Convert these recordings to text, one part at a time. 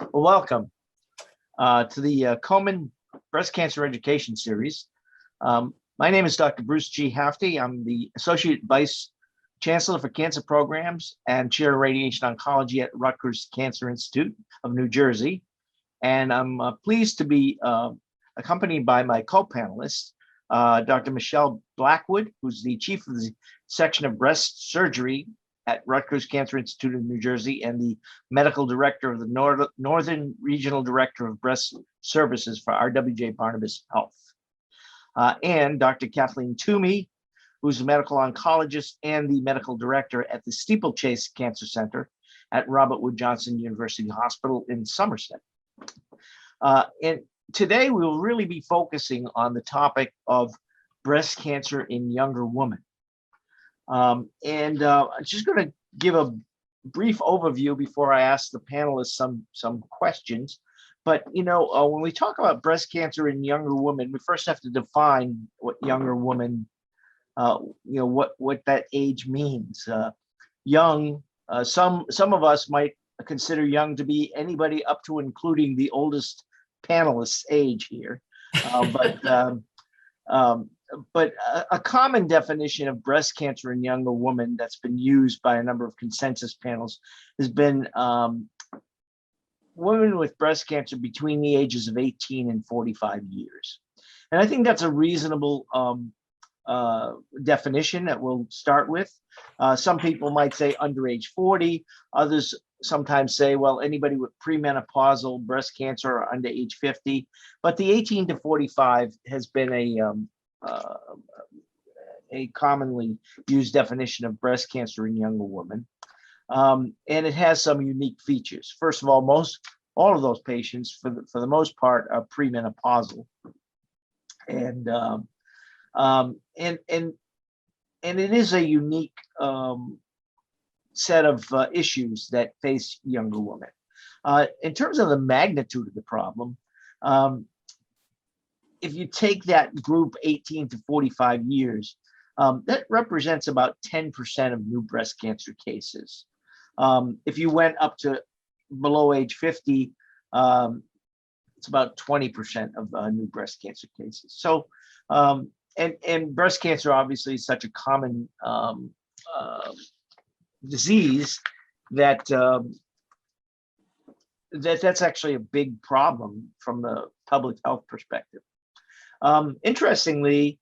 Well, welcome to the Komen Breast Cancer Education Series. My name is Dr. Bruce G. Hafty. I'm the Associate Vice Chancellor for Cancer Programs and Chair of Radiation Oncology at Rutgers Cancer Institute of New Jersey. And I'm pleased to be accompanied by my co-panelists, Dr. Michelle Blackwood, who's the Chief of the Section of Breast Surgery at Rutgers Cancer Institute of New Jersey and the Medical Director of the Northern Regional Director of Breast Services for RWJ-Barnabas Health. And Dr. Kathleen Toomey, who's a medical oncologist and the Medical Director at the Steeplechase Cancer Center at Robert Wood Johnson University Hospital in Somerset. And today we will really be focusing on the topic of breast cancer in younger women. I'm just going to give a brief overview before I ask the panelists some questions. But, when we talk about breast cancer in younger women, we first have to define what younger woman, what that age means. Young, some of us might consider young to be anybody up to including the oldest panelist's age here. But a common definition of breast cancer in younger women that's been used by a number of consensus panels has been women with breast cancer between the ages of 18 and 45 years. And I think that's a reasonable definition that we'll start with. Some people might say under age 40. Others sometimes say, well, anybody with premenopausal breast cancer or under age 50. But the 18 to 45 has been a commonly used definition of breast cancer in younger women. And it has some unique features. First of all, all of those patients, for the most part, are premenopausal. And it is a unique set of issues that face younger women. In terms of the magnitude of the problem, if you take that group 18 to 45 years, that represents about 10% of new breast cancer cases. If you went up to below age 50, it's about 20% of new breast cancer cases. So, and breast cancer obviously is such a common disease that that's actually a big problem from the public health perspective. Interestingly,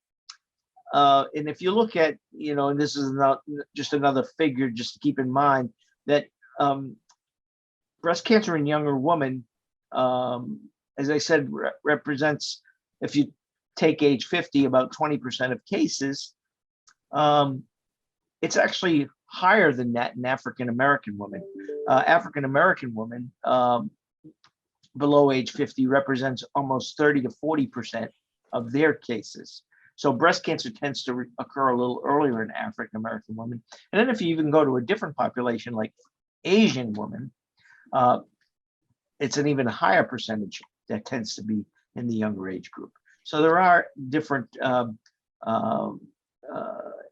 and if you look at, and this is not just another figure, just to keep in mind that breast cancer in younger women, as I said, represents, if you take age 50, about 20% of cases. It's actually higher than that in African-American women. African-American women below age 50 represents almost 30 to 40% of their cases. So breast cancer tends to occur a little earlier in African-American women. And then if you even go to a different population like Asian women, it's an even higher percentage that tends to be in the younger age group. So there are different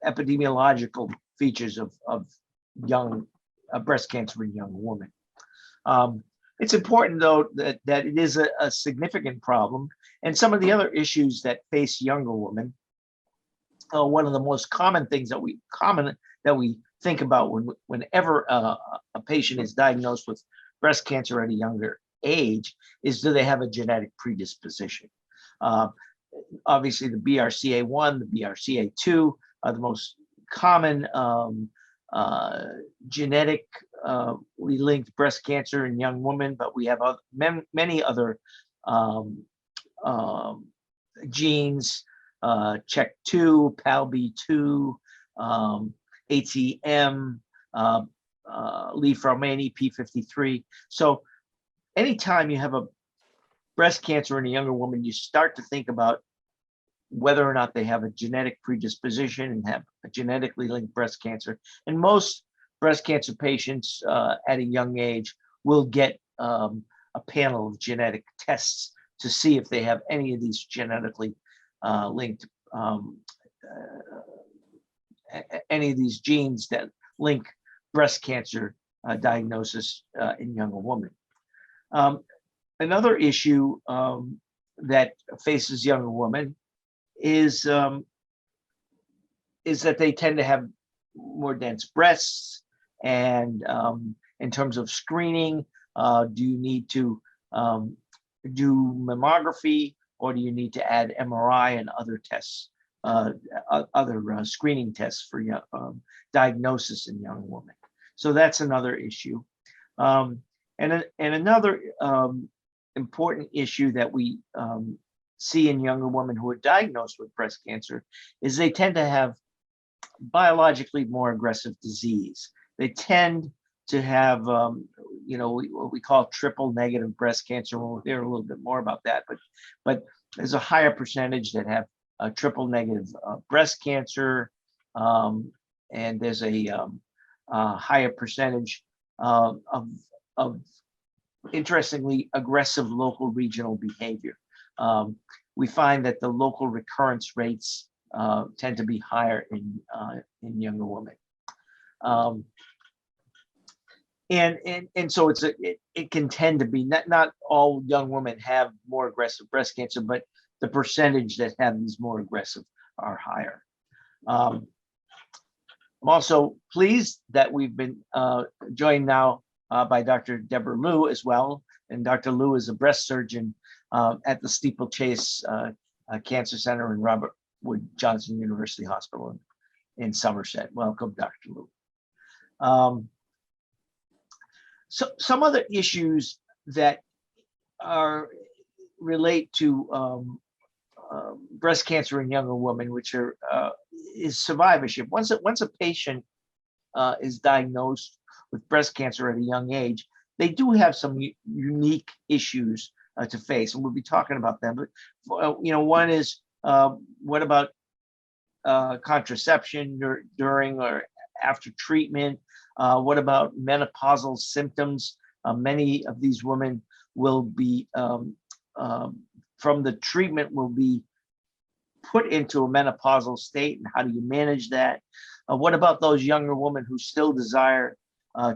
epidemiological features of young breast cancer in young women. It's important, though, that it is a significant problem. And some of the other issues that face younger women, one of the most common things that we think about whenever a patient is diagnosed with breast cancer at a younger age is, do they have a genetic predisposition? Obviously, the BRCA1, the BRCA2 are the most common genetically linked breast cancer in young women, but we have many other genes, CHEK2, PALB2, ATM, Li-Fraumeni, P53. So anytime you have a breast cancer in a younger woman, you start to think about whether or not they have a genetic predisposition and have a genetically linked breast cancer. And most breast cancer patients at a young age will get a panel of genetic tests to see if they have any of these genetically linked, any of these genes that link breast cancer diagnosis in younger women. Another issue that faces younger women is that they tend to have more dense breasts. And in terms of screening, do you need to do mammography, or do you need to add MRI and other tests, other screening tests for diagnosis in young women? So that's another issue. And another important issue that we see in younger women who are diagnosed with breast cancer is they tend to have biologically more aggressive disease. They tend to have, what we call triple negative breast cancer. We'll hear a little bit more about that, but there's a higher percentage that have triple negative breast cancer, and there's a higher percentage of interestingly aggressive local regional behavior. We find that the local recurrence rates tend to be higher in younger women. And so it can tend to be not all young women have more aggressive breast cancer, but the percentage that have these more aggressive are higher. I'm also pleased that we've been joined now by Dr. Deborah Liu as well. And Dr. Liu is a breast surgeon at the Steeplechase Cancer Center in Robert Wood Johnson University Hospital in Somerset. Welcome, Dr. Liu. So some other issues that relate to breast cancer in younger women, which is survivorship. Once a patient is diagnosed with breast cancer at a young age, they do have some unique issues to face, and we'll be talking about them. But one is what about contraception during or after treatment? What about menopausal symptoms? Many of these women will be from the treatment will be put into a menopausal state, and how do you manage that? What about those younger women who still desire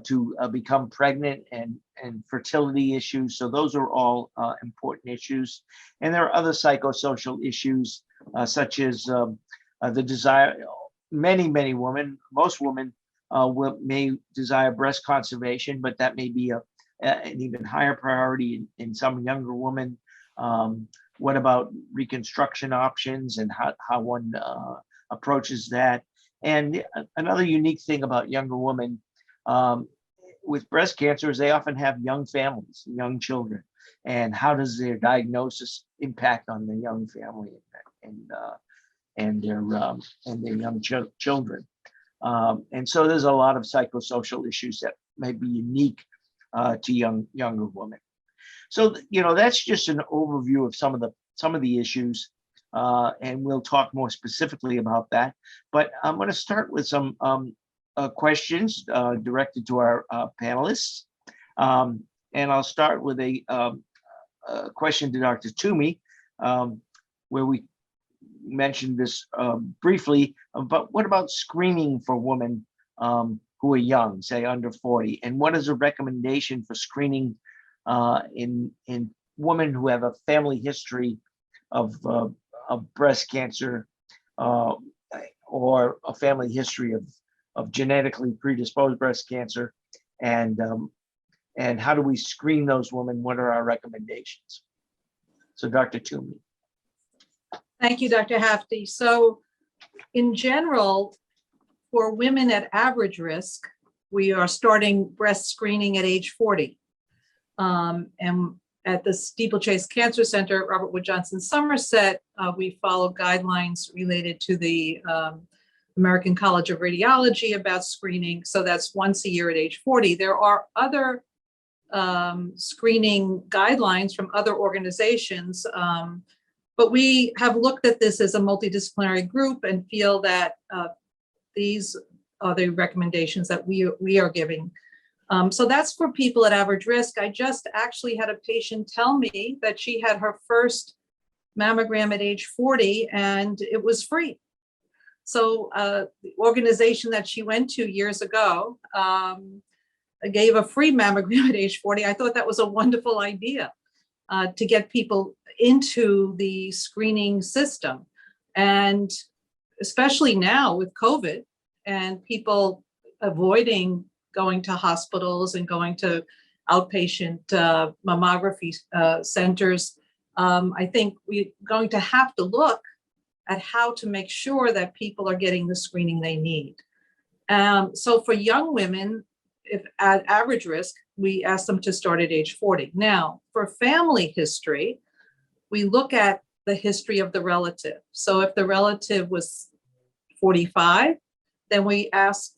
to become pregnant, and fertility issues? So those are all important issues. And there are other psychosocial issues such as the desire. Many women, most women may desire breast conservation, but that may be an even higher priority in some younger women. What about reconstruction options and how one approaches that? And another unique thing about younger women with breast cancer is they often have young families, young children. And how does their diagnosis impact on the young family and their young children? And so there's a lot of psychosocial issues that may be unique to younger women. So that's just an overview of some of the issues, and we'll talk more specifically about that. But I'm going to start with some questions directed to our panelists, and I'll start with a question to Dr. Toomey, where we mentioned this briefly. But what about screening for women who are young, say under 40, and what is a recommendation for screening in women who have a family history of breast cancer, or a family history of genetically predisposed breast cancer, and how do we screen those women? What are our recommendations? So Dr. Toomey. Thank you, Dr. Hafty. So in general, for women at average risk, we are starting breast screening at age 40. And at the Steeplechase Cancer Center at Robert Wood Johnson Somerset, we follow guidelines related to the American College of Radiology about screening. So that's once a year at age 40. There are other screening guidelines from other organizations, but we have looked at this as a multidisciplinary group and feel that these are the recommendations that we are giving. So that's for people at average risk. I just actually had a patient tell me that she had her first mammogram at age 40 and it was free. So the organization that she went to years ago gave a free mammogram at age 40. I thought that was a wonderful idea to get people into the screening system. And especially now with COVID and people avoiding going to hospitals and going to outpatient mammography centers, I think we're going to have to look at how to make sure that people are getting the screening they need. So for young women, if at average risk, we ask them to start at age 40. Now, for family history, we look at the history of the relative. So if the relative was 45, then we ask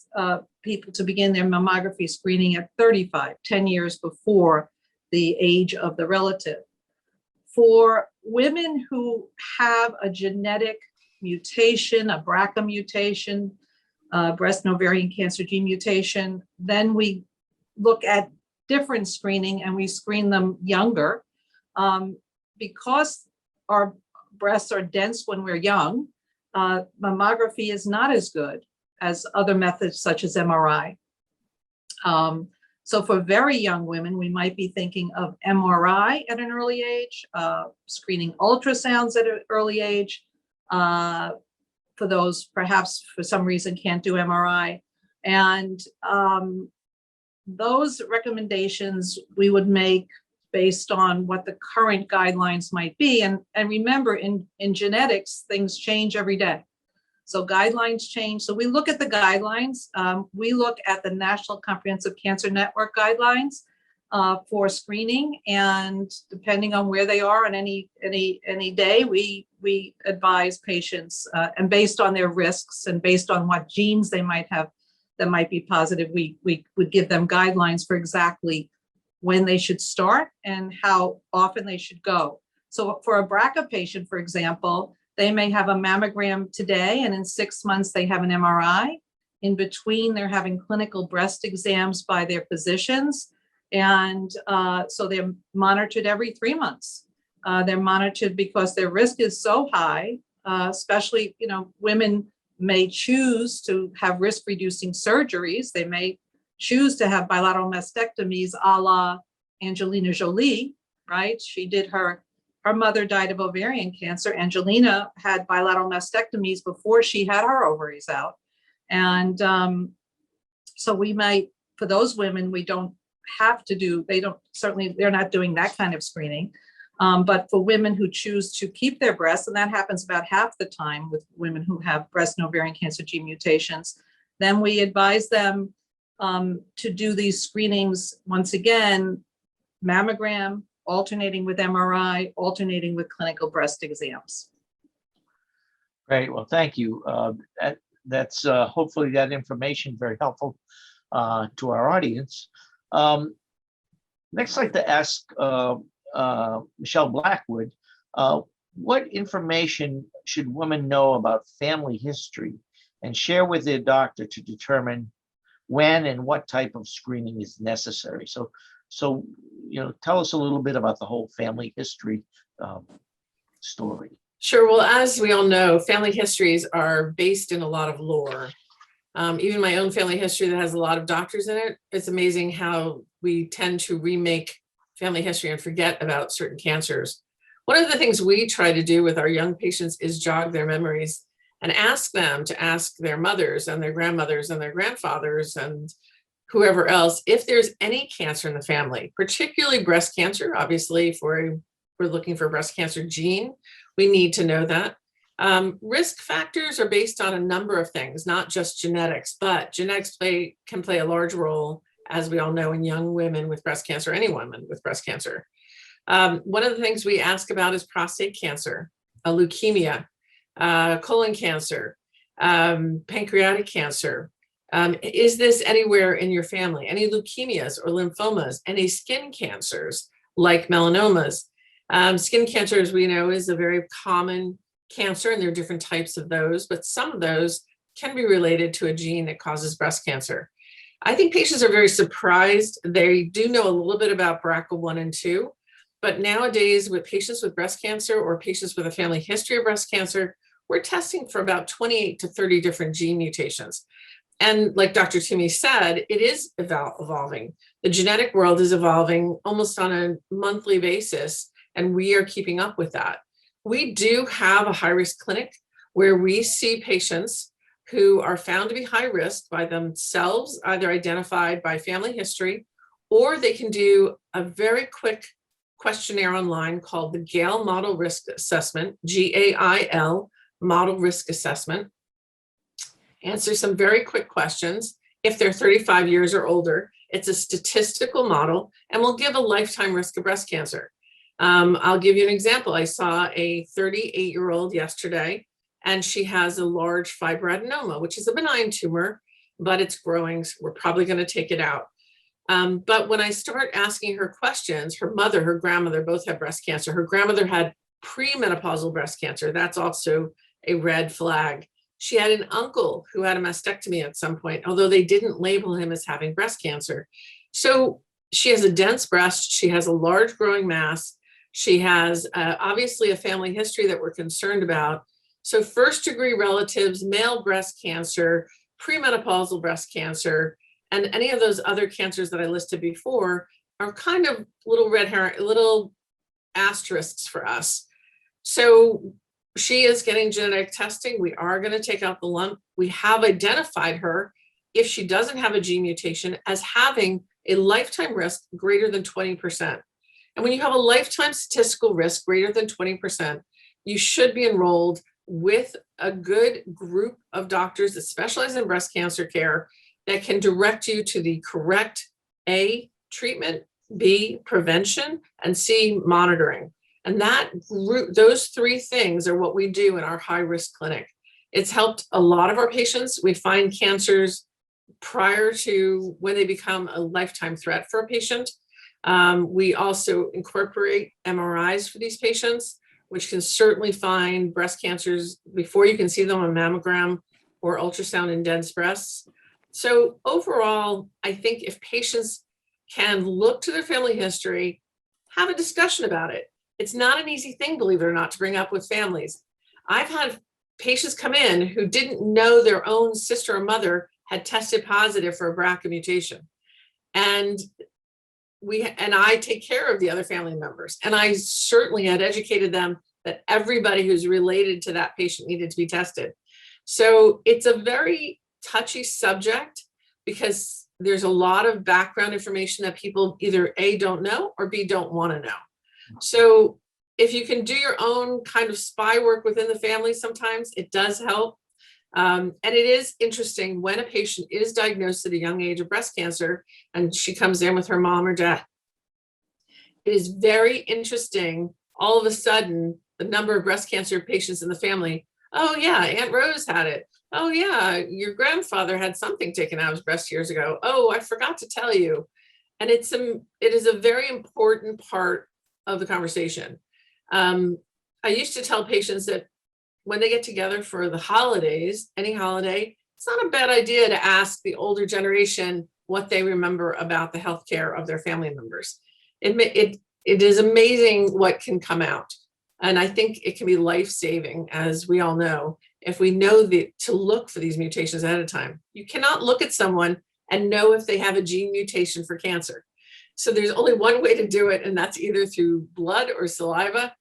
people to begin their mammography screening at 35, 10 years before the age of the relative. For women who have a genetic mutation, a BRCA mutation, breast and ovarian cancer gene mutation, then we look at different screening and we screen them younger. Because our breasts are dense when we're young, mammography is not as good as other methods such as MRI. So for very young women, we might be thinking of MRI at an early age, screening ultrasounds at an early age. For those perhaps for some reason can't do MRI. And those recommendations we would make based on what the current guidelines might be. And remember, in genetics, things change every day. So guidelines change. So we look at the guidelines. We look at the National Comprehensive Cancer Network guidelines for screening, and depending on where they are on any day, we advise patients, and based on their risks and based on what genes they might have that might be positive, we would give them guidelines for exactly when they should start and how often they should go. So for a BRCA patient, for example, they may have a mammogram today, and in 6 months they have an MRI. In between, they're having clinical breast exams by their physicians. And so they're monitored every 3 months. They're monitored because their risk is so high, especially, women may choose to have risk reducing surgeries. They may choose to have bilateral mastectomies a la Angelina Jolie, right? She did her mother died of ovarian cancer. Angelina had bilateral mastectomies before she had her ovaries out. And so we might, for those women, we don't have to do, they're not doing that kind of screening. But for women who choose to keep their breasts, and that happens about half the time with women who have breast and ovarian cancer gene mutations, then we advise them to do these screenings, once again, mammogram, alternating with MRI, alternating with clinical breast exams. Great. Well, thank you. That's hopefully that information very helpful to our audience. Next, I'd like to ask Michelle Blackwood, what information should women know about family history and share with their doctor to determine when and what type of screening is necessary? So tell us a little bit about the whole family history story. Sure. Well, as we all know, family histories are based in a lot of lore. Even my own family history that has a lot of doctors in it, it's amazing how we tend to remake family history and forget about certain cancers. One of the things we try to do with our young patients is jog their memories and ask them to ask their mothers and their grandmothers and their grandfathers and whoever else if there's any cancer in the family, particularly breast cancer. Obviously, if we're looking for a breast cancer gene, we need to know that. Risk factors are based on a number of things, not just genetics, but genetics can play a large role, as we all know, in young women with breast cancer, any woman with breast cancer. One of the things we ask about is prostate cancer, leukemia, colon cancer, pancreatic cancer. Is this anywhere in your family? Any leukemias or lymphomas? Any skin cancers like melanomas? Skin cancer, as we know, is a very common cancer, and there are different types of those, but some of those can be related to a gene that causes breast cancer. I think patients are very surprised. They do know a little bit about BRCA1 and 2, but nowadays with patients with breast cancer or patients with a family history of breast cancer, we're testing for about 28 to 30 different gene mutations. And like Dr. Toomey said, it is evolving. The genetic world is evolving almost on a monthly basis, and we are keeping up with that. We do have a high-risk clinic where we see patients who are found to be high risk by themselves, either identified by family history, or they can do a very quick questionnaire online called the GAIL Model Risk Assessment, GAIL Model Risk Assessment. Answer some very quick questions. If they're 35 years or older, it's a statistical model and will give a lifetime risk of breast cancer. I'll give you an example. I saw a 38-year-old yesterday, and she has a large fibroadenoma, which is a benign tumor, but it's growing, so we're probably going to take it out. But when I start asking her questions, her mother, her grandmother both had breast cancer. Her grandmother had premenopausal breast cancer. That's also a red flag. She had an uncle who had a mastectomy at some point, although they didn't label him as having breast cancer. So she has a dense breast. She has a large growing mass. She has obviously a family history that we're concerned about. So first degree relatives, male breast cancer, premenopausal breast cancer, and any of those other cancers that I listed before are kind of little red herring, little asterisks for us. So she is getting genetic testing. We are going to take out the lump. We have identified her, if she doesn't have a gene mutation, as having a lifetime risk greater than 20%. And when you have a lifetime statistical risk greater than 20%, you should be enrolled with a good group of doctors that specialize in breast cancer care that can direct you to the correct A, treatment, B, prevention, and C, monitoring. And that group, those three things are what we do in our high-risk clinic. It's helped a lot of our patients. We find cancers prior to when they become a lifetime threat for a patient. We also incorporate MRIs for these patients, which can certainly find breast cancers before you can see them on mammogram or ultrasound in dense breasts. So overall, I think if patients can look to their family history, have a discussion about it. It's not an easy thing, believe it or not, to bring up with families. I've had patients come in who didn't know their own sister or mother had tested positive for a BRCA mutation. And I take care of the other family members. And I certainly had educated them that everybody who's related to that patient needed to be tested. So it's a very touchy subject because there's a lot of background information that people either A, don't know, or B, don't want to know. So if you can do your own kind of spy work within the family, sometimes it does help. And it is interesting when a patient is diagnosed at a young age of breast cancer and she comes in with her mom or dad. It is very interesting. All of a sudden, the number of breast cancer patients in the family. Oh yeah, Aunt Rose had it. Oh yeah, your grandfather had something taken out of his breast years ago. Oh, I forgot to tell you. And it is a very important part of the conversation. I used to tell patients that when they get together for the holidays, any holiday, it's not a bad idea to ask the older generation what they remember about the healthcare of their family members. It is amazing what can come out. And I think it can be life-saving, as we all know, if we know to look for these mutations ahead of time. You cannot look at someone and know if they have a gene mutation for cancer. So there's only one way to do it, and that's either through blood or saliva.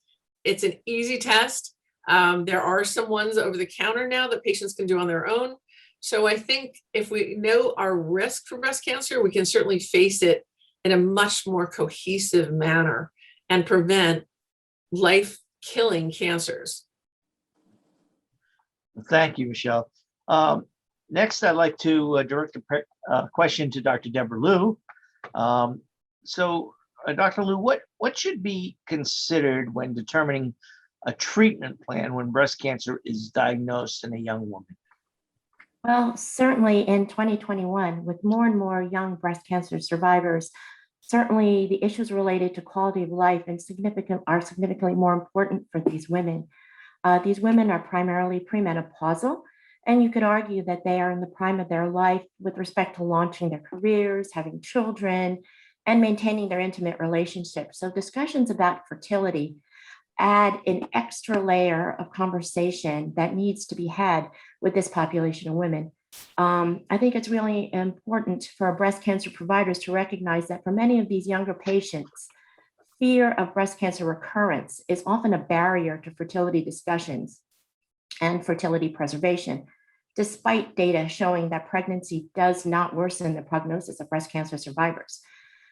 It's an easy test. There are some ones over the counter now that patients can do on their own. So I think if we know our risk for breast cancer, we can certainly face it in a much more cohesive manner and prevent life-killing cancers. Thank you, Michelle. Next, I'd like to direct a question to Dr. Deborah Liu. Dr. Liu, what should be considered when determining a treatment plan when breast cancer is diagnosed in a young woman? Well, certainly in 2021, with more and more young breast cancer survivors, certainly the issues related to quality of life are significantly more important for these women. These women are primarily premenopausal, and you could argue that they are in the prime of their life with respect to launching their careers, having children, and maintaining their intimate relationships. So discussions about fertility add an extra layer of conversation that needs to be had with this population of women. I think it's really important for breast cancer providers to recognize that for many of these younger patients, fear of breast cancer recurrence is often a barrier to fertility discussions and fertility preservation, despite data showing that pregnancy does not worsen the prognosis of breast cancer survivors.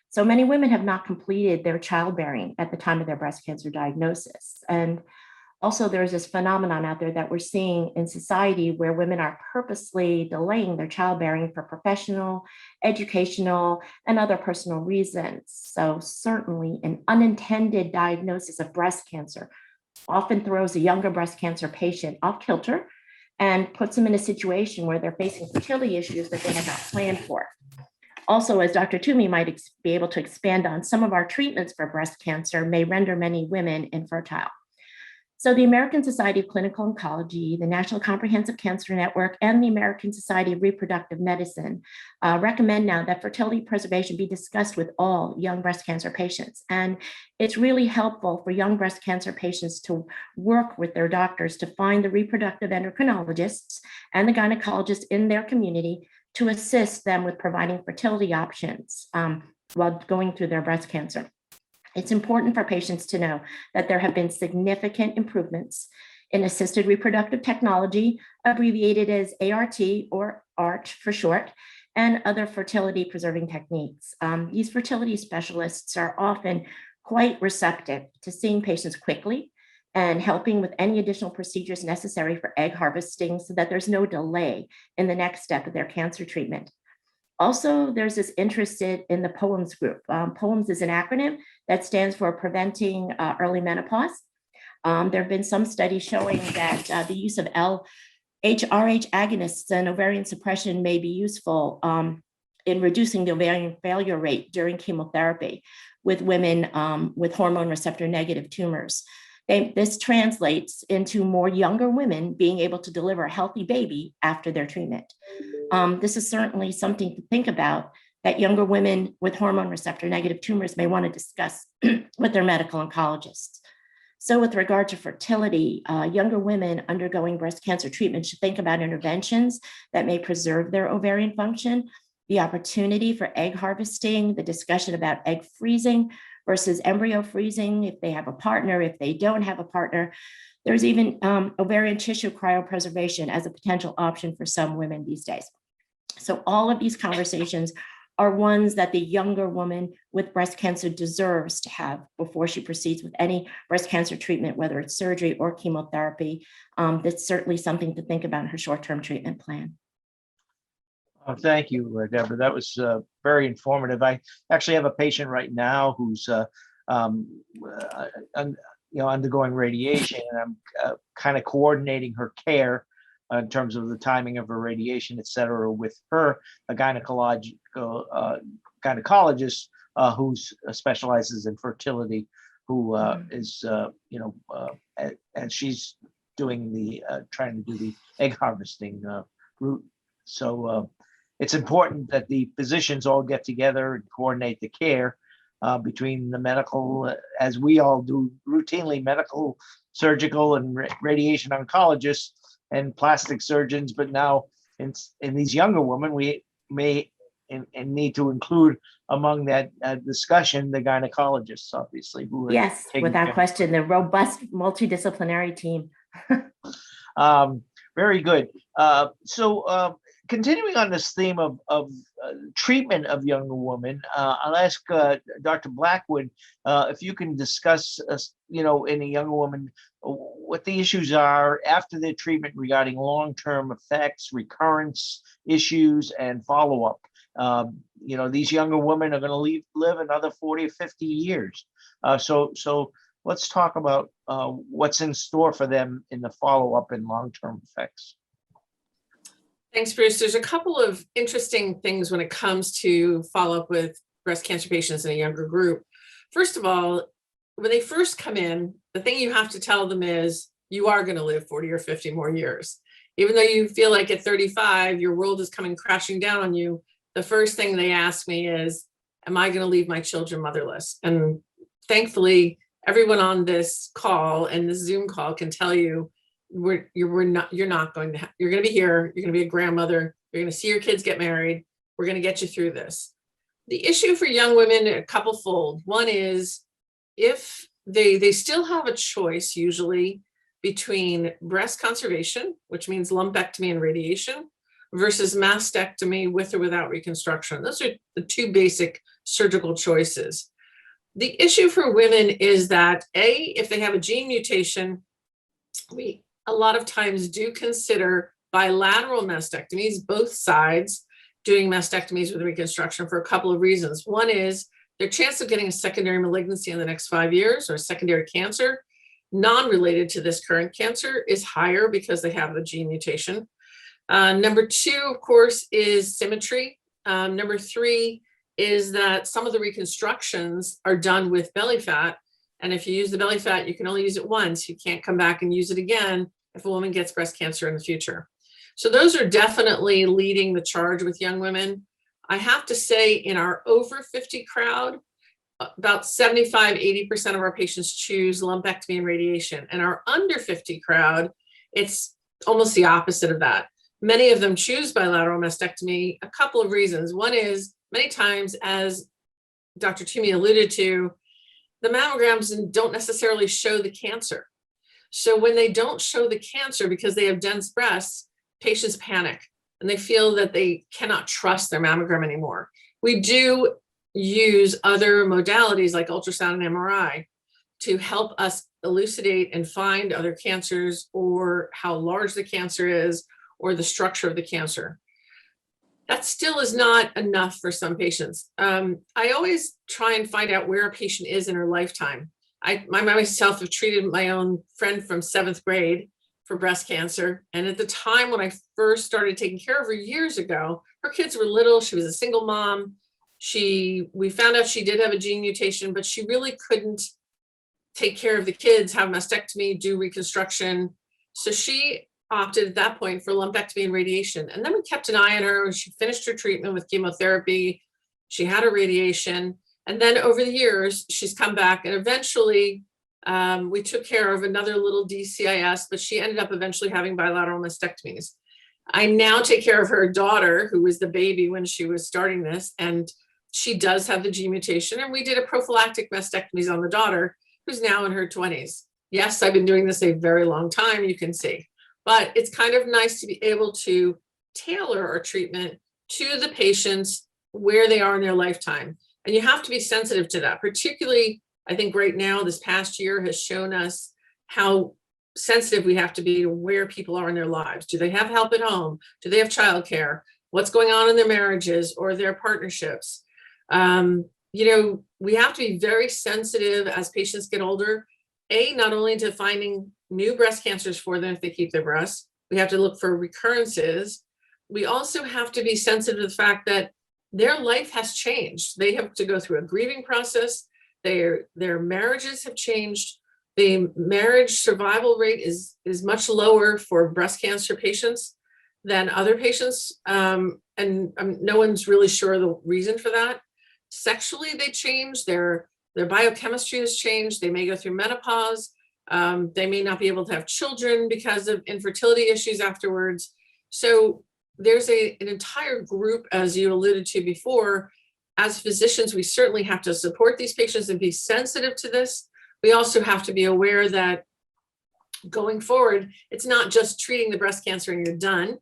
So many women have not completed their childbearing at the time of their breast cancer diagnosis. And also, there's this phenomenon out there that we're seeing in society where women are purposely delaying their childbearing for professional, educational, and other personal reasons. So certainly an unintended diagnosis of breast cancer often throws a younger breast cancer patient off kilter and puts them in a situation where they're facing fertility issues that they had not planned for. Also, as Dr. Toomey might be able to expand on, some of our treatments for breast cancer may render many women infertile. So the American Society of Clinical Oncology, the National Comprehensive Cancer Network, and the American Society of Reproductive Medicine recommend now that fertility preservation be discussed with all young breast cancer patients. And it's really helpful for young breast cancer patients to work with their doctors to find the reproductive endocrinologists and the gynecologists in their community to assist them with providing fertility options while going through their breast cancer. It's important for patients to know that there have been significant improvements in assisted reproductive technology, abbreviated as ART or ART for short, and other fertility preserving techniques. These fertility specialists are often quite receptive to seeing patients quickly and helping with any additional procedures necessary for egg harvesting so that there's no delay in the next step of their cancer treatment. Also, there's this interest in the POEMS group. POEMS is an acronym that stands for Preventing Early Menopause. There have been some studies showing that the use of LHRH agonists and ovarian suppression may be useful in reducing the ovarian failure rate during chemotherapy with women with hormone receptor negative tumors. This translates into more younger women being able to deliver a healthy baby after their treatment. This is certainly something to think about that younger women with hormone receptor negative tumors may want to discuss with their medical oncologists. So with regard to fertility, younger women undergoing breast cancer treatment should think about interventions that may preserve their ovarian function, the opportunity for egg harvesting, the discussion about egg freezing versus embryo freezing if they have a partner, if they don't have a partner. There's even ovarian tissue cryopreservation as a potential option for some women these days. So all of these conversations are ones that the younger woman with breast cancer deserves to have before she proceeds with any breast cancer treatment, whether it's surgery or chemotherapy. That's certainly something to think about in her short-term treatment plan. Thank you, Deborah. That was very informative. I actually have a patient right now who's undergoing radiation, and I'm kind of coordinating her care in terms of the timing of her radiation, et cetera, with her, a gynecologist who specializes in fertility, who is, and she's doing the, trying to do the egg harvesting route. So it's important that the physicians all get together and coordinate the care between the medical, as we all do routinely, medical, surgical, and radiation oncologists and plastic surgeons. But now in these younger women, we may and need to include among that discussion the gynecologists, obviously. Who yes, without question, the robust multidisciplinary team. Very good. Continuing on this theme of treatment of younger women, I'll ask Dr. Blackwood if you can discuss, in a younger woman, what the issues are after their treatment regarding long-term effects, recurrence issues, and follow-up. These younger women are going to live another 40 or 50 years. So let's talk about what's in store for them in the follow-up and long-term effects. Thanks, Bruce. There's a couple of interesting things when it comes to follow-up with breast cancer patients in a younger group. First of all, when they first come in, the thing you have to tell them is you are going to live 40 or 50 more years. Even though you feel like at 35, your world is coming crashing down on you, the first thing they ask me is, am I going to leave my children motherless? And thankfully, everyone on this call and this Zoom call can tell you you're going to be here, you're going to be a grandmother, You're going to see your kids get married. We're going to get you through this. The issue for young women, a couple fold. One is if they still have a choice usually between breast conservation, which means lumpectomy and radiation, versus mastectomy with or without reconstruction. Those are the two basic surgical choices. The issue for women is that if they have a gene mutation, we a lot of times do consider bilateral mastectomies, both sides doing mastectomies with reconstruction for a couple of reasons. One is their chance of getting a secondary malignancy in the next 5 years or secondary cancer, non-related to this current cancer, is higher because they have the gene mutation. Number two, of course, is symmetry. Number three is that some of the reconstructions are done with belly fat. And if you use the belly fat, you can only use it once. You can't come back and use it again if a woman gets breast cancer in the future. So those are definitely leading the charge with young women. I have to say, in our over 50 crowd, about 75–80% of our patients choose lumpectomy and radiation. And our under 50 crowd, it's almost the opposite of that. Many of them choose bilateral mastectomy, a couple of reasons. One is many times, as Dr. Toomey alluded to, the mammograms don't necessarily show the cancer. So when they don't show the cancer because they have dense breasts, patients panic and they feel that they cannot trust their mammogram anymore. We do use other modalities like ultrasound and MRI to help us elucidate and find other cancers, or how large the cancer is, or the structure of the cancer. That still is not enough for some patients. I always try and find out where a patient is in her lifetime. I myself have treated my own friend from 7th grade for breast cancer. And at the time when I first started taking care of her years ago, her kids were little. She was a single mom. We found out she did have a gene mutation, but she really couldn't take care of the kids, have mastectomy, do reconstruction. So she opted at that point for lumpectomy and radiation. And then we kept an eye on her. She finished her treatment with chemotherapy. She had her radiation. And then over the years, she's come back, and eventually we took care of another little DCIS, but she ended up eventually having bilateral mastectomies. I now take care of her daughter, who was the baby when she was starting this, and she does have the gene mutation. And we did a prophylactic mastectomies on the daughter, who's now in her 20s. Yes, I've been doing this a very long time, you can see. But it's kind of nice to be able to tailor our treatment to the patients where they are in their lifetime. And you have to be sensitive to that. Particularly, I think right now, this past year has shown us how sensitive we have to be to where people are in their lives. Do they have help at home? Do they have childcare? What's going on in their marriages or their partnerships? We have to be very sensitive as patients get older, not only to finding new breast cancers for them if they keep their breasts. We have to look for recurrences. We also have to be sensitive to the fact that their life has changed. They have to go through a grieving process. Their marriages have changed. The marriage survival rate is much lower for breast cancer patients than other patients. And no one's really sure the reason for that. Sexually, they change. Their biochemistry has changed. They may go through menopause. They may not be able to have children because of infertility issues afterwards. So there's an entire group, as you alluded to before. As physicians, we certainly have to support these patients and be sensitive to this. We also have to be aware that going forward, it's not just treating the breast cancer and you're done,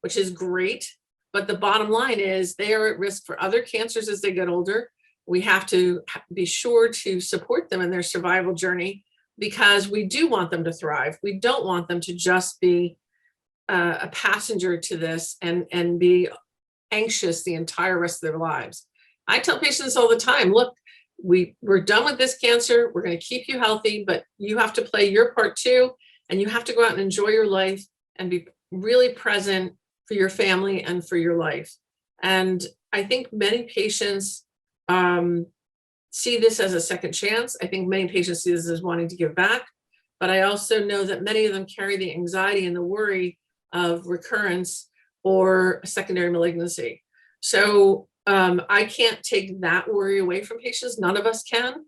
which is great. But the bottom line is they are at risk for other cancers as they get older. We have to be sure to support them in their survival journey, because we do want them to thrive. We don't want them to just be a passenger to this and be anxious the entire rest of their lives. I tell patients all the time, look, we're done with this cancer. We're going to keep you healthy, but you have to play your part too. And you have to go out and enjoy your life and be really present for your family and for your life. And I think many patients see this as a second chance. I think many patients see this as wanting to give back, but I also know that many of them carry the anxiety and the worry of recurrence or secondary malignancy. So I can't take that worry away from patients. None of us can,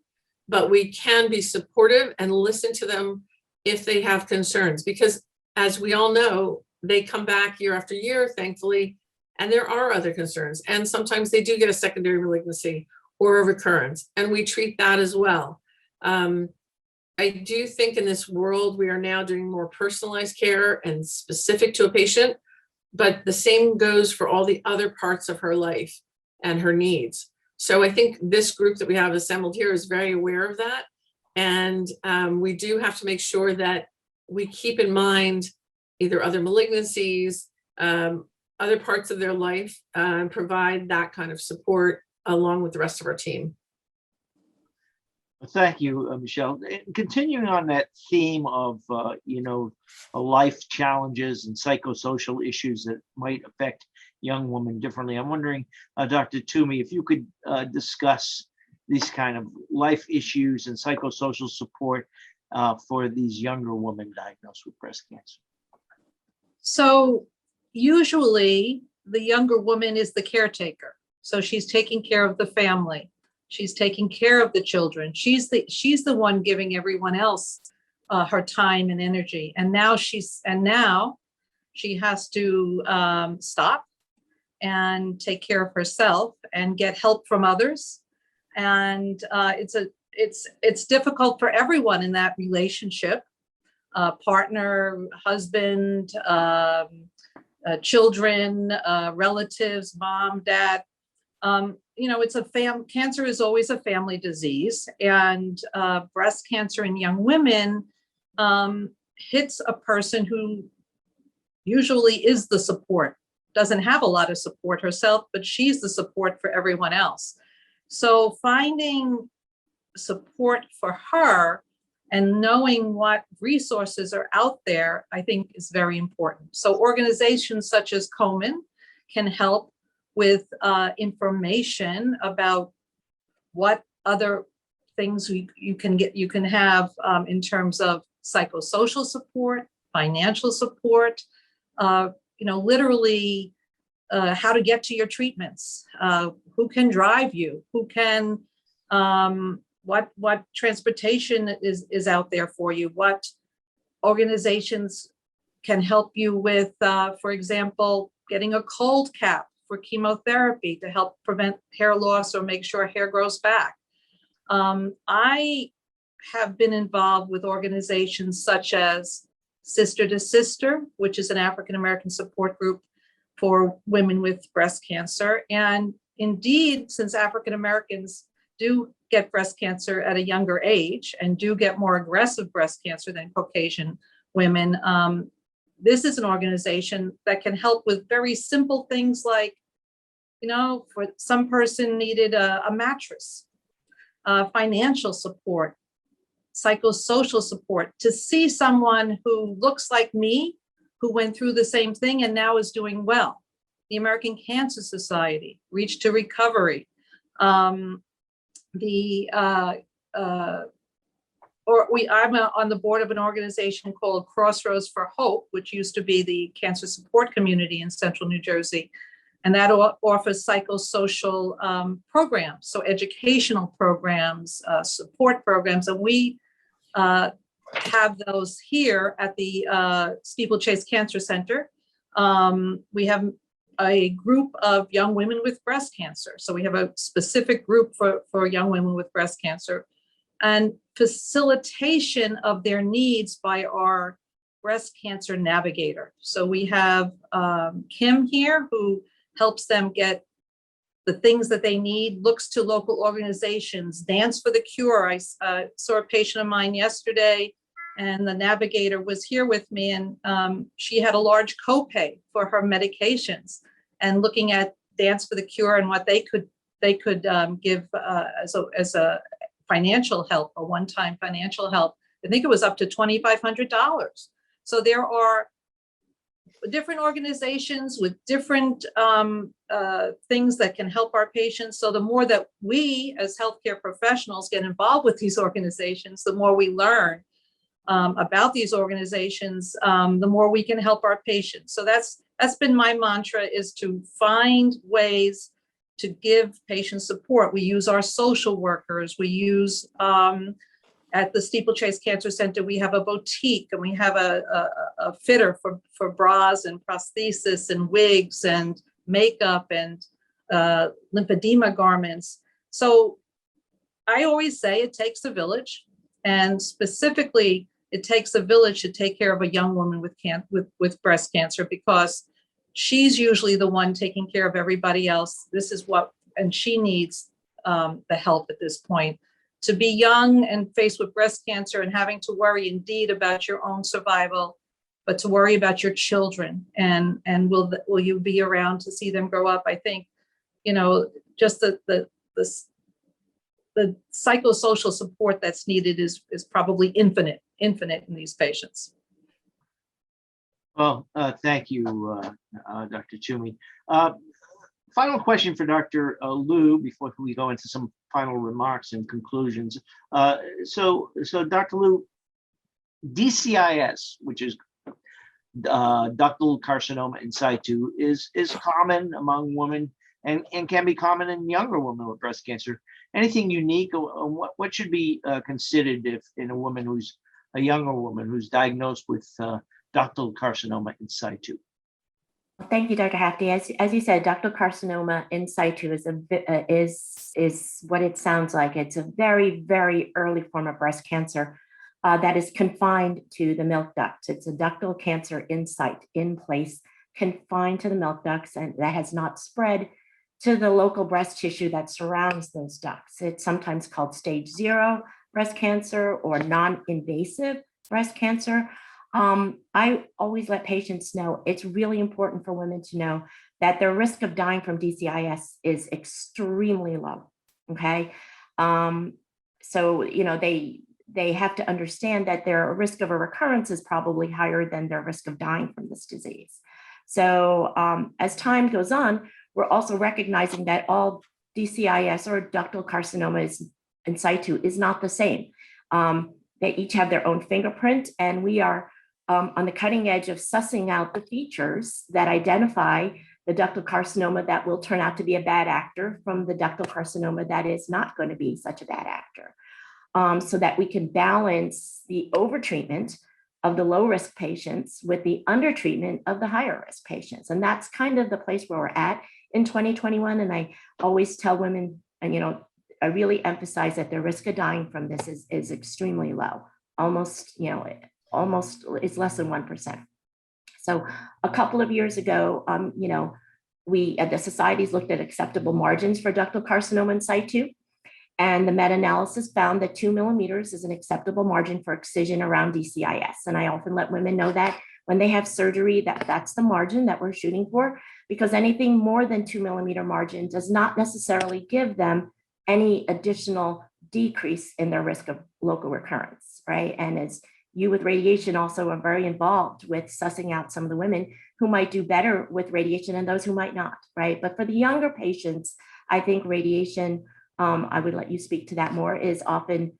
but we can be supportive and listen to them if they have concerns, because as we all know, they come back year after year, thankfully, And there are other concerns. And sometimes they do get a secondary malignancy or a recurrence, and we treat that as well. I do think in this world, we are now doing more personalized care and specific to a patient, but the same goes for all the other parts of her life and her needs. So I think this group that we have assembled here is very aware of that. And we do have to make sure that we keep in mind either other malignancies, other parts of their life, and provide that kind of support along with the rest of our team. Thank you, Michelle. Continuing on that theme of, life challenges and psychosocial issues that might affect young women differently, I'm wondering, Dr. Toomey, if you could discuss these kind of life issues and psychosocial support for these younger women diagnosed with breast cancer. So usually the younger woman is the caretaker. So she's taking care of the family. She's taking care of the children. She's the one giving everyone else her time and energy. And now she has to stop and take care of herself and get help from others. And it's difficult for everyone in that relationship, partner, husband, children, relatives, mom, dad. Cancer is always a family disease, and breast cancer in young women hits a person who usually is the support, doesn't have a lot of support herself, but she's the support for everyone else. So finding support for her and knowing what resources are out there, I think is very important. So organizations such as Komen can help with information about what other things you can have in terms of psychosocial support, financial support, literally how to get to your treatments, who can drive you, who can, what transportation is out there for you, what organizations can help you with, for example, getting a cold cap for chemotherapy to help prevent hair loss or make sure hair grows back. I have been involved with organizations such as Sister to Sister, which is an African-American support group for women with breast cancer. And indeed, since African-Americans do get breast cancer at a younger age and do get more aggressive breast cancer than Caucasian women, this is an organization that can help with very simple things like, for some person needed a mattress, financial support, psychosocial support, to see someone who looks like me, who went through the same thing and now is doing well. The American Cancer Society, Reach to Recovery, I'm on the board of an organization called Crossroads for Hope, which used to be the cancer support community in central New Jersey. And that offers psychosocial programs, so educational programs, support programs. And we have those here at the Steeplechase Cancer Center. We have a group of young women with breast cancer. So we have a specific group for young women with breast cancer, and facilitation of their needs by our breast cancer navigator. So we have Kim here, who helps them get the things that they need, looks to local organizations, Dance for the Cure. I saw a patient of mine yesterday, and the navigator was here with me, and she had a large copay for her medications, and looking at Dance for the Cure and what they could give as a financial help, a one-time financial help. I think it was up to $2,500. So there are different organizations with different things that can help our patients. So the more that we as healthcare professionals get involved with these organizations, the more we learn about these organizations, the more we can help our patients. So that's been my mantra, is to find ways to give patients support. We use our social workers. We use at the Steeplechase Cancer Center, we have a boutique, and we have a fitter for bras and prosthesis and wigs and makeup and lymphedema garments. So I always say it takes a village, and specifically, it takes a village to take care of a young woman with breast cancer, because she's usually the one taking care of everybody else. This is what, and she needs the help at this point. To be young and faced with breast cancer and having to worry indeed about your own survival, but to worry about your children and will you be around to see them grow up? I think, just the psychosocial support that's needed is probably infinite in these patients. Well, thank you, Dr. Toomey. Final question for Dr. Liu before we go into some final remarks and conclusions. So Dr. Liu, DCIS, which is ductal carcinoma in situ, is common among women and can be common in younger women with breast cancer. Anything unique, or what should be considered if in a woman who's a younger woman who's diagnosed with ductal carcinoma in situ? Thank you, Dr. Hafty. As you said, ductal carcinoma in situ is what it sounds like. It's a very, very early form of breast cancer that is confined to the milk ducts. It's a ductal cancer in place, confined to the milk ducts, and that has not spread to the local breast tissue that surrounds those ducts. It's sometimes called stage 0 breast cancer or non-invasive breast cancer. I always let patients know it's really important for women to know that their risk of dying from DCIS is extremely low. Okay. So, they have to understand that their risk of a recurrence is probably higher than their risk of dying from this disease. So as time goes on, we're also recognizing that all DCIS or ductal carcinoma in situ is not the same. They each have their own fingerprint, and we are on the cutting edge of sussing out the features that identify the ductal carcinoma that will turn out to be a bad actor from the ductal carcinoma that is not going to be such a bad actor, so that we can balance the overtreatment of the low risk patients with the undertreatment of the higher risk patients. And that's kind of the place where we're at in 2021. And I always tell women, and I really emphasize that their risk of dying from this is extremely low, almost it's less than 1%. So a couple of years ago, we at the societies looked at acceptable margins for ductal carcinoma in situ, and the meta-analysis found that 2 millimeters is an acceptable margin for excision around DCIS. And I often let women know that when they have surgery, that's the margin that we're shooting for, because anything more than 2 millimeter margin does not necessarily give them any additional decrease in their risk of local recurrence, right? And as you with radiation also are very involved with sussing out some of the women who might do better with radiation and those who might not, right? But for the younger patients, I think radiation, I would let you speak to that more, is often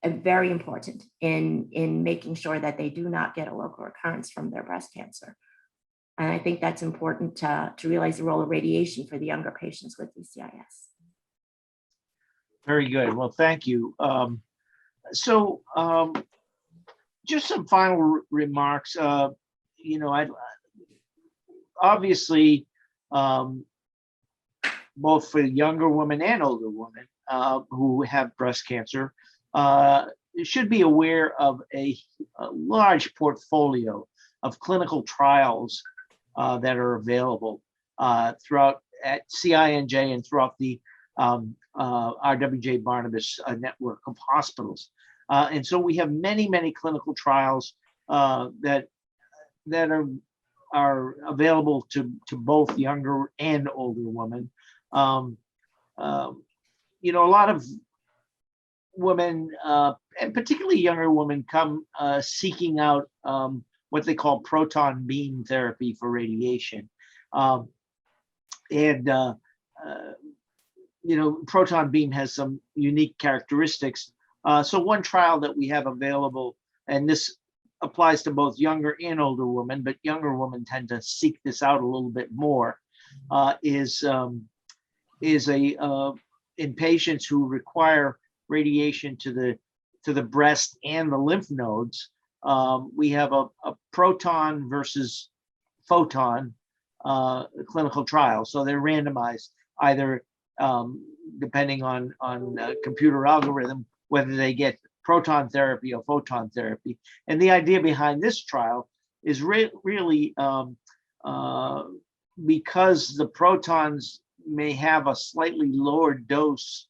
very important in making sure that they do not get a local recurrence from their breast cancer. And I think that's important to realize the role of radiation for the younger patients with DCIS. Very good. Well, thank you. Just some final remarks. I'd obviously, both for younger women and older women who have breast cancer, should be aware of a large portfolio of clinical trials that are available throughout at CINJ and throughout the RWJ Barnabas network of hospitals. And so we have many, many clinical trials that are available to both younger and older women. A lot of women, and particularly younger women, come seeking out what they call proton beam therapy for radiation. Proton beam has some unique characteristics. So one trial that we have available, and this applies to both younger and older women, but younger women tend to seek this out a little bit more, is in patients who require radiation to the breast and the lymph nodes. We have a proton versus photon clinical trials. So they're randomized either depending on computer algorithm, whether they get proton therapy or photon therapy. And the idea behind this trial is really because the protons may have a slightly lower dose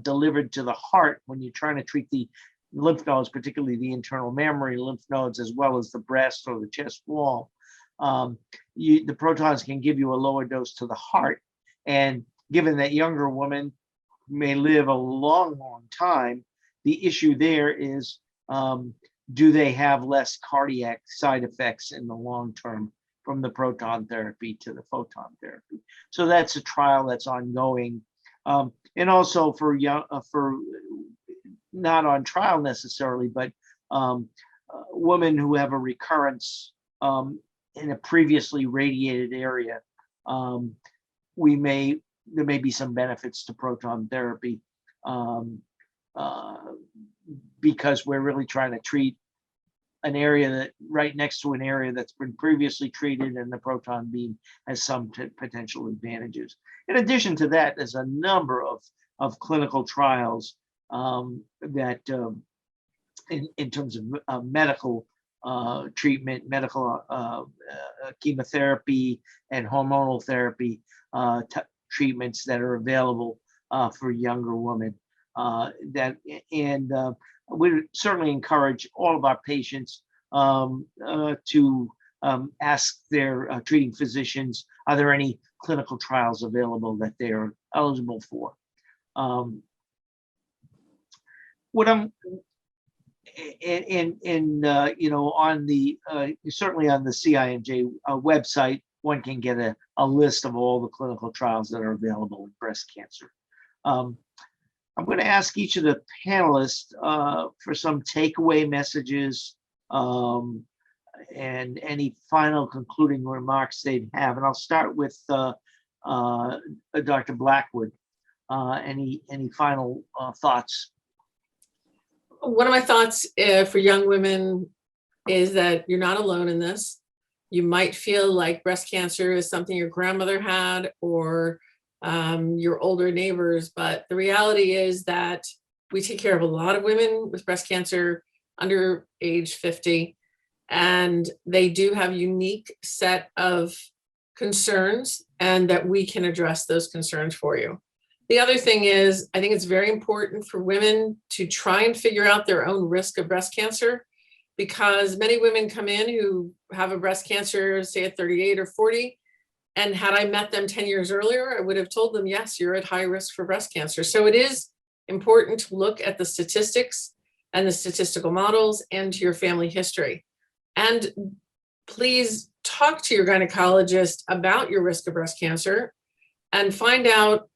delivered to the heart when you're trying to treat the lymph nodes, particularly the internal mammary lymph nodes, as well as the breast or the chest wall. The protons can give you a lower dose to the heart. And given that younger women may live a long time, the issue there is, do they have less cardiac side effects in the long term from the proton therapy to the photon therapy? So that's a trial that's ongoing. And also for not on trial necessarily, but women who have a recurrence in a previously radiated area, there may be some benefits to proton therapy because we're really trying to treat an area that right next to an area that's been previously treated, and the proton beam has some potential advantages. In addition to that, there's a number of clinical trials that in terms of medical treatment, medical chemotherapy and hormonal therapy treatments that are available for younger women. We certainly encourage all of our patients to ask their treating physicians, are there any clinical trials available that they are eligible for? What I'm on the certainly on the CINJ website, one can get a list of all the clinical trials that are available in breast cancer. I'm going to ask each of the panelists for some takeaway messages and any final concluding remarks they'd have. And I'll start with Dr. Blackwood. Any final thoughts? One of my thoughts for young women is that you're not alone in this. You might feel like breast cancer is something your grandmother had or your older neighbors, but the reality is that we take care of a lot of women with breast cancer under age 50, and they do have a unique set of concerns, and that we can address those concerns for you. The other thing is, I think it's very important for women to try and figure out their own risk of breast cancer, because many women come in who have a breast cancer, say at 38 or 40, and had I met them 10 years earlier, I would have told them, yes, you're at high risk for breast cancer. So it is important to look at the statistics and the statistical models and to your family history. And please talk to your gynecologist about your risk of breast cancer and find out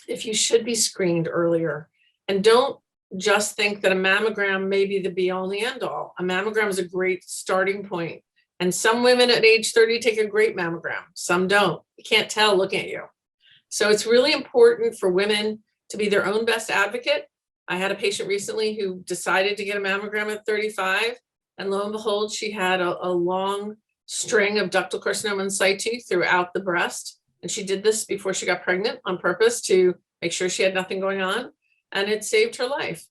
if you should be screened earlier. And don't just think that a mammogram may be the be all and the end all. A mammogram is a great starting point. And some women at age 30 take a great mammogram. Some don't. You can't tell looking at you. So it's really important for women to be their own best advocate. I had a patient recently who decided to get a mammogram at 35. And lo and behold, she had a long string of ductal carcinoma in situ throughout the breast. And she did this before she got pregnant on purpose to make sure she had nothing going on. And it saved her life.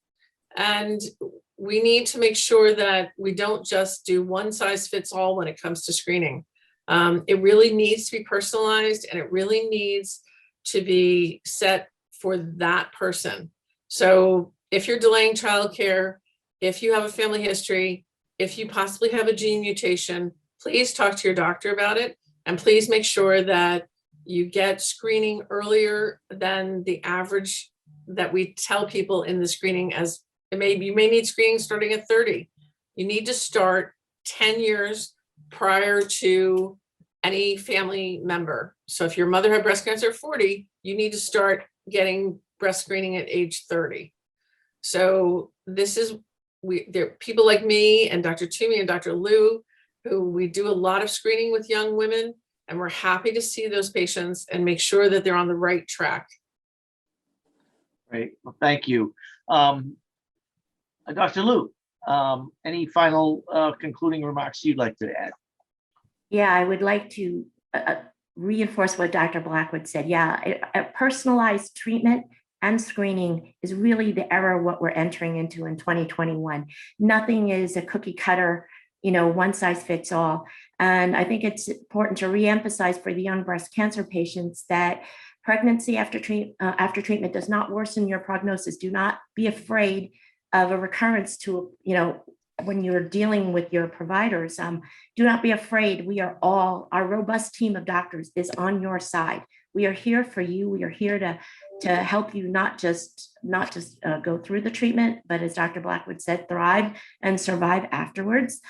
And we need to make sure that we don't just do one size fits all when it comes to screening. It really needs to be personalized, and it really needs to be set for that person. So if you're delaying childcare, if you have a family history, if you possibly have a gene mutation, please talk to your doctor about it. And please make sure that you get screening earlier than the average that we tell people in the screening. As you may need screening starting at 30. You need to start 10 years prior to any family member. So if your mother had breast cancer at 40, you need to start getting breast screening at age 30. So this is, there are people like me and Dr. Toomey and Dr. Liu, who we do a lot of screening with young women, and we're happy to see those patients and make sure that they're on the right track. Great, well, thank you. Dr. Liu, any final concluding remarks you'd like to add? Yeah, I would like to reinforce what Dr. Blackwood said. Yeah, a personalized treatment and screening is really the era what we're entering into in 2021. Nothing is a cookie cutter, one size fits all. And I think it's important to reemphasize for the young breast cancer patients that pregnancy after treatment does not worsen your prognosis. Do not be afraid of a recurrence to, when you're dealing with your providers. Do not be afraid. Our robust team of doctors is on your side. We are here for you. We are here to help you not just go through the treatment, but as Dr. Blackwood said, thrive and survive afterwards.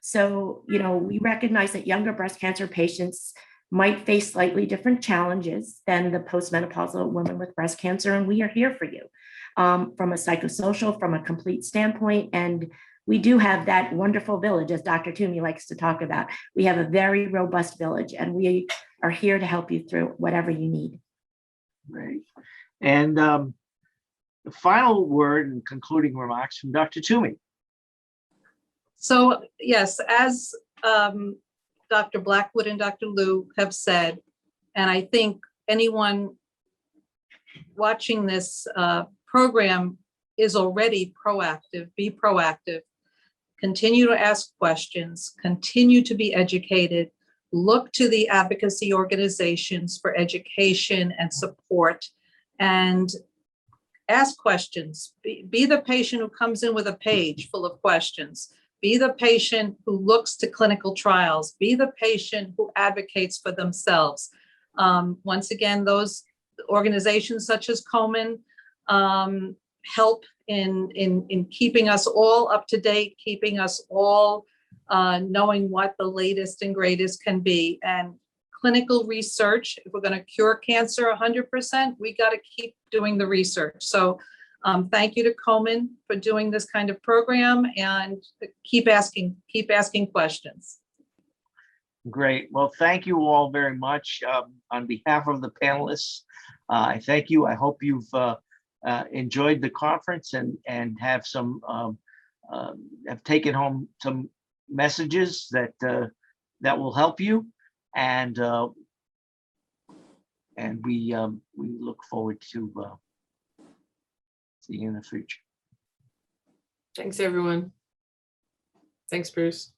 So, we recognize that younger breast cancer patients might face slightly different challenges than the postmenopausal women with breast cancer, and we are here for you from a psychosocial, from a complete standpoint. And we do have that wonderful village, as Dr. Toomey likes to talk about. We have a very robust village, and we are here to help you through whatever you need. Great. And the final word and concluding remarks from Dr. Toomey. So yes, as Dr. Blackwood and Dr. Liu have said, and I think anyone watching this program is already proactive. Be proactive. Continue to ask questions. Continue to be educated. Look to the advocacy organizations for education and support, and ask questions. Be the patient who comes in with a page full of questions. Be the patient who looks to clinical trials. Be the patient who advocates for themselves. Once again, those organizations such as Komen help in keeping us all up to date, keeping us all knowing what the latest and greatest can be. And clinical research, if we're going to cure cancer 100%, we got to keep doing the research. So thank you to Komen for doing this kind of program, and keep asking questions. Great. Well, thank you all very much. On behalf of the panelists, I thank you. I hope you've enjoyed the conference and have have taken home some messages that will help you. And we look forward to seeing you in the future. Thanks, everyone. Thanks, Bruce.